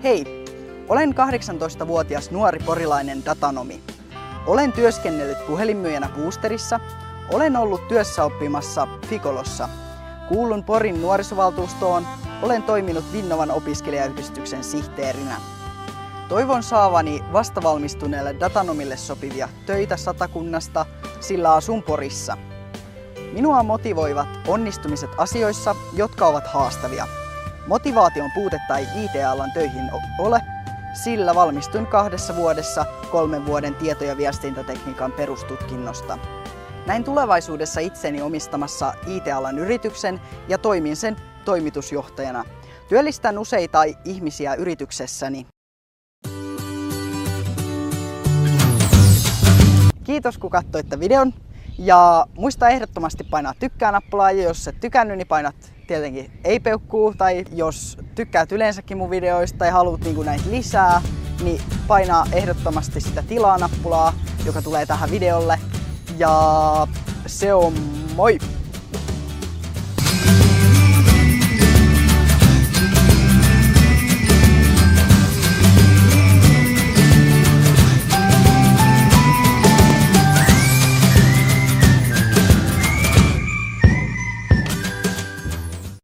Hei! Olen 18-vuotias nuori porilainen datanomi. Olen työskennellyt puhelinmyyjänä Boosterissa. Olen ollut työssä oppimassa Ficolossa. Kuulun Porin nuorisovaltuustoon. Olen toiminut Vinnovan opiskelijayhdistyksen sihteerinä. Toivon saavani vastavalmistuneelle datanomille sopivia töitä Satakunnasta, sillä asun Porissa. Minua motivoivat onnistumiset asioissa, jotka ovat haastavia. Motivaation puutetta ei IT-alan töihin ole, sillä valmistuin 2 vuodessa 3 vuoden tieto- ja viestintätekniikan perustutkinnosta. Näin tulevaisuudessa itseni omistamassa IT-alan yrityksen ja toimin sen toimitusjohtajana. Työllistän useita ihmisiä yrityksessäni. Kiitos kun katsoitte videon ja muista ehdottomasti painaa tykkää-nappulaa ja jos et tykännyt, niin painat tietenkin ei-peukkuu tai jos tykkäät yleensäkin mun videoista ja haluat näitä lisää, niin painaa ehdottomasti sitä tilaa-nappulaa, joka tulee tähän videolle ja se on moi!